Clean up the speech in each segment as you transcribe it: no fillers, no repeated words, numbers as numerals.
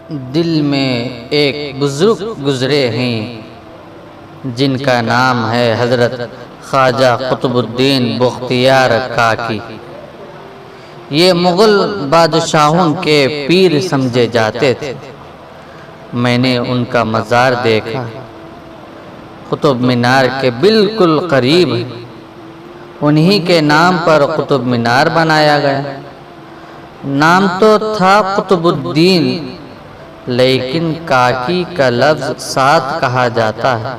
دل میں ایک بزرگ گزرے ہیں جن کا نام ہے حضرت خواجہ قطب الدین بختیار کاکی۔ یہ مغل بادشاہوں کے پیر سمجھے جاتے تھے۔ میں نے ان کا مزار دیکھا، قطب مینار کے بالکل قریب۔ انہی کے نام پر قطب مینار بنایا گیا۔ نام تو تھا قطب الدین، لیکن کاکی کا لفظ ساتھ کہا جاتا ہے۔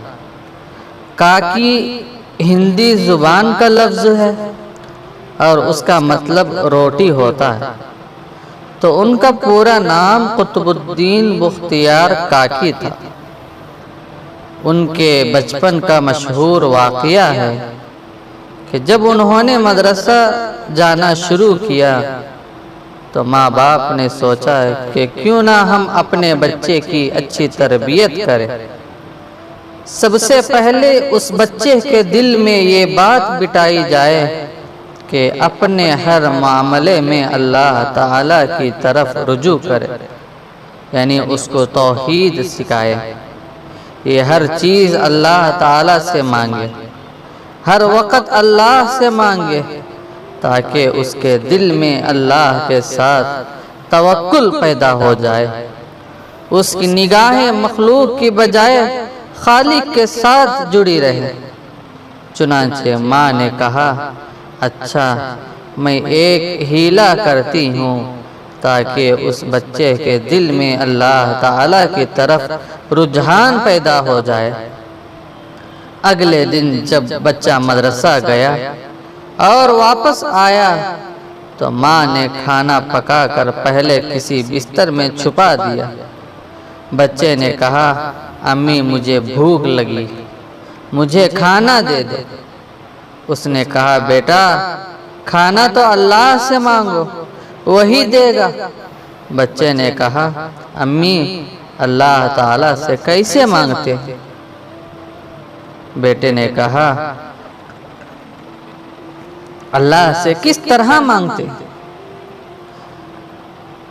کاکی ہندی زبان کا لفظ ہے اور اس کا مطلب روٹی ہوتا ہے، تو ان کا پورا نام قطب الدین بختیار کاکی تھا۔ ان کے بچپن کا مشہور واقعہ ہے کہ جب انہوں نے مدرسہ جانا شروع کیا تو ماں باپ نے سوچا کہ کیوں نہ ہم اپنے بچے کی اچھی تربیت کریں۔ سب سے پہلے اس بچے کے دل میں یہ بات بٹھائی جائے کہ اپنے ہر معاملے میں اللہ تعالیٰ کی طرف رجوع کرے، یعنی اس کو توحید سکھائے۔ یہ ہر چیز اللہ تعالیٰ سے مانگے، ہر وقت اللہ سے مانگے، تاکہ اس کے دل میں اللہ کے ساتھ توکل پیدا ہو جائے۔ اس کی نگاہیں مخلوق کی بجائے خالق کے ساتھ جڑی رہے۔ چنانچہ ماں نے کہا، اچھا میں ایک ہیلا کرتی ہوں تاکہ اس بچے کے دل میں اللہ تعالیٰ کی طرف رجحان پیدا ہو جائے۔ اگلے دن جب بچہ مدرسہ گیا اور واپس آیا تو ماں نے کھانا پکا کر پہلے کسی بستر میں چھپا دیا۔ بچے نے کہا، امی مجھے بھوک لگی، مجھے کھانا دے دو۔ اس نے کہا، بیٹا کھانا تو اللہ سے مانگو، وہی دے گا۔ بچے نے کہا، امی اللہ تعالیٰ سے کیسے مانگتے؟ بیٹے نے کہا، اللہ سے کس طرح مانگتے؟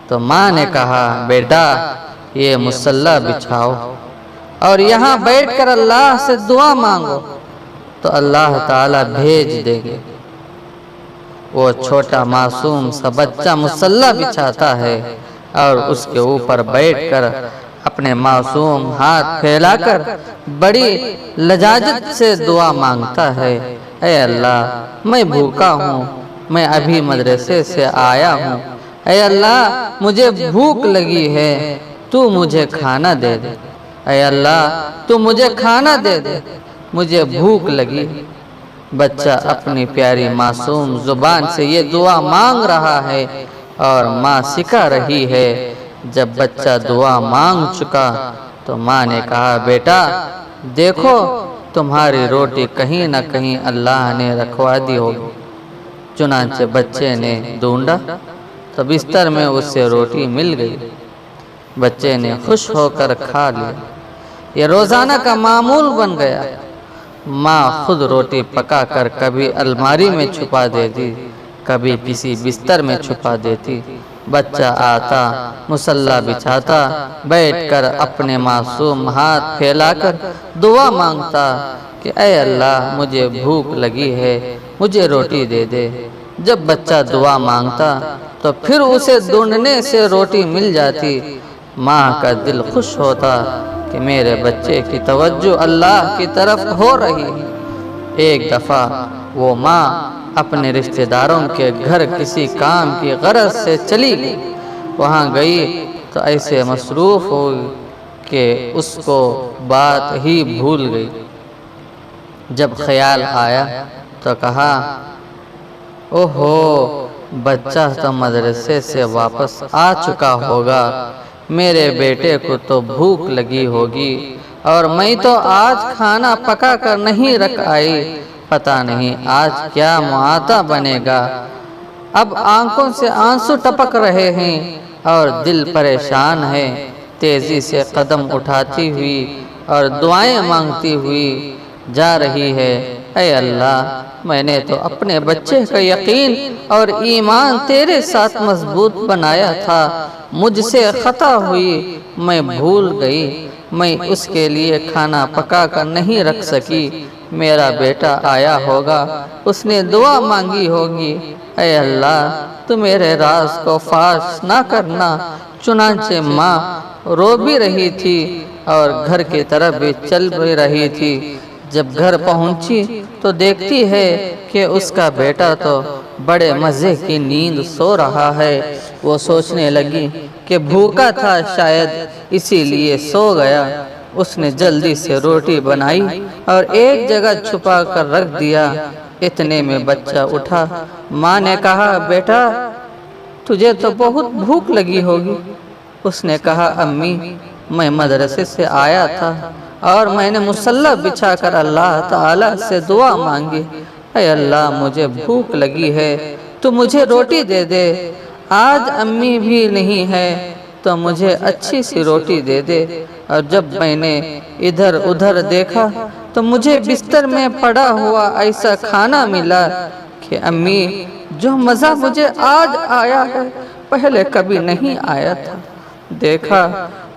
تو ماں نے کہا، بیٹا یہ مصلی بچھاؤ اور یہاں بیٹھ کر اللہ سے دعا مانگو تو اللہ تعالیٰ بھیج دے گے۔ وہ چھوٹا معصوم سا بچہ مصلی بچھاتا ہے اور اس کے اوپر بیٹھ کر اپنے معصوم ہاتھ پھیلا کر بڑی لجاجت سے دعا مانگتا ہے، اے اللہ میں بھوکا ہوں، میں ابھی مدرسے سے آیا ہوں، اے اللہ مجھے بھوک لگی ہے، تو مجھے کھانا دے دے، اے اللہ تو مجھے کھانا دے دے، مجھے بھوک لگی۔ بچہ اپنی پیاری معصوم زبان سے یہ دعا مانگ رہا ہے اور ماں سکھا رہی ہے۔ جب بچہ دعا مانگ چکا تو ماں نے کہا، بیٹا دیکھو تمہاری روٹی کہیں نہ کہیں اللہ نے رکھوا دی ہوگی۔ چنانچہ بچے نے ڈھونڈا تو بستر میں اس سے روٹی مل گئی۔ بچے نے خوش ہو کر کھا لیا۔ یہ روزانہ کا معمول بن گیا۔ ماں خود روٹی پکا کر کبھی الماری میں چھپا دیتی، کبھی کسی بستر میں چھپا دیتی۔ بچہ آتا، مصلی بچھاتا، بیٹھ کر اپنے معصوم ہاتھ پھیلا کر دعا مانگتا کہ اے اللہ مجھے بھوک لگی ہے، مجھے روٹی دے دے۔ جب بچہ دعا مانگتا تو پھر اسے ڈھونڈنے سے روٹی مل جاتی۔ ماں کا دل خوش ہوتا کہ میرے بچے کی توجہ اللہ کی طرف ہو رہی ہے۔ ایک دفعہ وہ ماں اپنے رشتہ داروں کے گھر کسی کام کی غرض سے چلی گئی۔ وہاں گئی تو ایسے مصروف ہوئی کہ اس کو بات ہی بھول گئی۔ جب خیال آیا تو کہا، اوہو بچہ تو مدرسے سے واپس آ چکا ہوگا، میرے بیٹے کو تو بھوک لگی ہوگی اور میں تو آج کھانا پکا کر نہیں رکھ آئی، پتہ نہیں آج کیا معاطا بنے گا۔ اب آنکھوں سے آنسو ٹپک رہے ہیں اور دل پریشان ہے۔ تیزی سے قدم اٹھاتی ہوئی اور دعائیں مانگتی ہوئی جا رہی ہے۔ اے اللہ میں نے تو اپنے بچے کا یقین اور ایمان تیرے ساتھ مضبوط بنایا تھا، مجھ سے خطا ہوئی، میں بھول گئی، میں اس کے لیے کھانا پکا کر نہیں رکھ سکی، میرا بیٹا آیا ہوگا، اس نے دعا مانگی ہوگی، اے اللہ تو میرے راز کو فاش نہ کرنا۔ چنانچہ ماں رو بھی رہی تھی اور گھر کی طرف بھی چل بھی رہی تھی۔ جب گھر پہنچی تو دیکھتی ہے کہ اس کا بیٹا تو بڑے مزے کی نیند سو رہا ہے۔ وہ سوچنے لگی کہ بھوکا تھا، شاید اسی لیے سو گیا۔ اس نے جلدی سے روٹی بنائی اور ایک جگہ چھپا کر رکھ دیا۔ اتنے میں بچہ اٹھا۔ ماں نے کہا، بیٹا تجھے تو بہت بھوک لگی ہوگی۔ اس نے کہا، امی میں مدرسے سے آیا تھا اور میں نے مصلی بچھا کر اللہ تعالی سے دعا مانگی، اے اللہ مجھے بھوک لگی ہے تو مجھے روٹی دے دے، آج امی بھی نہیں ہے تو مجھے اچھی سی روٹی دے دے۔ اور جب میں نے ادھر ادھر دیکھا تو مجھے بستر میں پڑا ہوا ایسا کھانا ملا کہ امی جو مزہ مجھے آج آیا ہے پہلے کبھی نہیں آیا تھا۔ دیکھا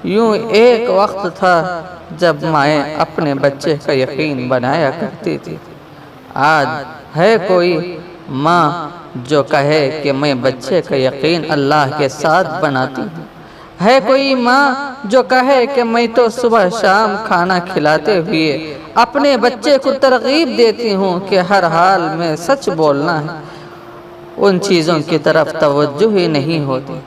یوں ایک وقت تھا جب مائیں اپنے بچے کا یقین بنایا کرتی تھی، آج ہے کوئی ماں جو کہے کہ میں بچے کا یقین اللہ کے ساتھ بناتی ہوں؟ ہے کوئی ماں جو کہے کہ میں تو صبح شام کھانا کھلاتے ہوئے اپنے بچے کو ترغیب دیتی ہوں کہ ہر حال میں سچ بولنا ہے؟ ان چیزوں کی طرف توجہ ہی نہیں ہوتی۔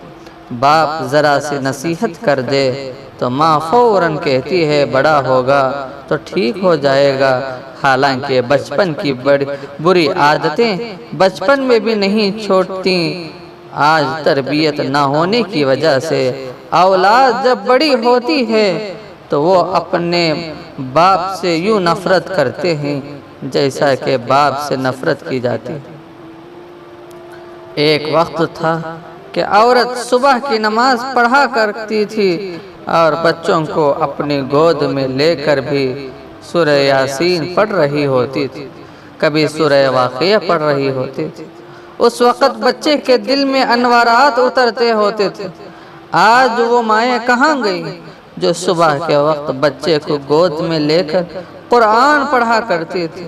باپ ذرا سی نصیحت کر دے تو ماں فوراً کہتی ہے بڑا ہوگا تو ٹھیک ہو جائے گا۔ حالانکہ بچپن کی بری عادتیں بچپن میں بھی نہیں چھوڑتی۔ آج تربیت نہ ہونے کی وجہ سے اولاد جب بڑی ہوتی ہے تو وہ اپنے باپ سے یوں نفرت کرتے ہیں جیسا کہ باپ سے نفرت کی جاتی ہے۔ ایک وقت تھا کہ عورت صبح کی نماز پڑھا کرتی تھی اور بچوں کو اپنی گود میں لے کر بھی سورہ یاسین پڑھ رہی ہوتی تھی، کبھی سورہ واقعہ پڑھ رہی ہوتی تھی۔ اس وقت بچے کے دل میں انوارات اترتے ہوتے تھے۔ آج وہ مائیں کہاں گئی جو صبح کے وقت بچے کو گود میں لے کر قرآن پڑھا کرتی تھی؟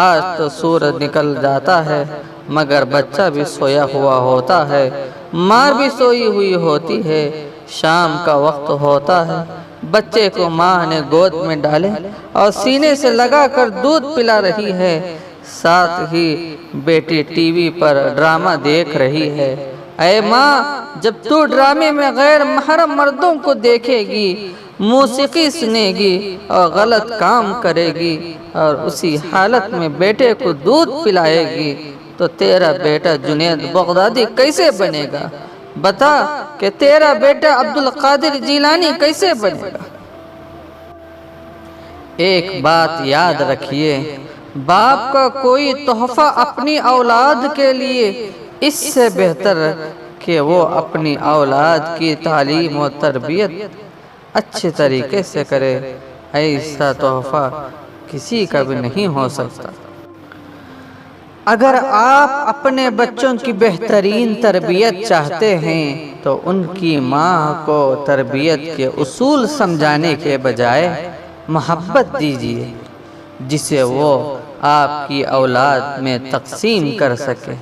آج تو سورج نکل جاتا ہے مگر بچہ بھی سویا ہوا ہوتا ہے، ماں بھی سوئی ہوئی ہوتی ہے۔ شام کا وقت ہوتا ہے، بچے کو ماں نے گود میں ڈالے اور سینے سے لگا کر دودھ پلا رہی ہے، ساتھ ہی بیٹی ٹی وی پر ڈرامہ دیکھ رہی ہے۔ اے ماں جب تو ڈرامے میں غیر محرم مردوں کو دیکھے گی، موسیقی سنے گی اور غلط کام کرے گی اور اسی حالت میں بیٹے کو دودھ پلائے گی تو تیرا بیٹا جنید بغدادی کیسے بنے گا؟ بتا کہ تیرا بیٹا عبدالقادر جیلانی کیسے بنے گا؟ ایک بات یاد رکھیے، باپ کا کوئی تحفہ اپنی اولاد کے لیے اس سے بہتر کہ وہ اپنی اولاد کی تعلیم و تربیت اچھے طریقے سے کرے، ایسا تحفہ کسی کا بھی نہیں ہو سکتا۔ اگر آپ اپنے بچوں کی بہترین تربیت چاہتے ہیں تو ان کی ماں کو تربیت کے اصول سمجھانے کے بجائے محبت دیجیے جسے وہ آپ کی اولاد میں تقسیم کر سکے۔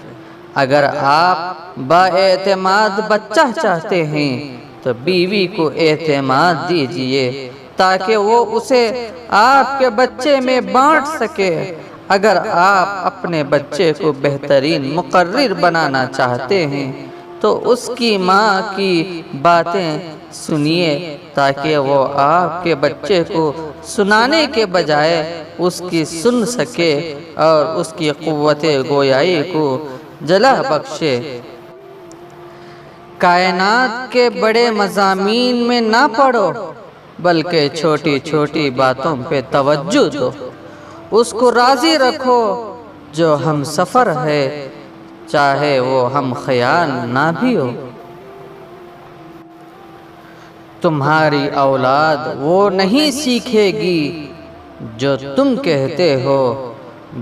اگر آپ بااعتماد بچہ چاہتے ہیں تو بیوی کو اعتماد دیجیے تاکہ وہ اسے آپ کے بچے میں بانٹ سکے۔ اگر آپ اپنے بچے کو بہترین مقرر بنانا چاہتے ہیں تو اس کی ماں کی باتیں سنیے تاکہ وہ آپ کے بچے کو سنانے کے بجائے اس کی سن سکے اور اس کی قوت گویائی کو جلا بخشے۔ کائنات کے بڑے مضامین میں نہ پڑھو بلکہ چھوٹی چھوٹی باتوں پہ توجہ دو، اس کو راضی رکھو جو ہم سفر ہے چاہے وہ ہم خیال نہ بھی ہو۔ تمہاری اولاد وہ نہیں سیکھے گی جو تم کہتے ہو،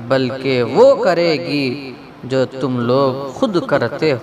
بلکہ وہ کرے گی جو تم لوگ خود کرتے ہو۔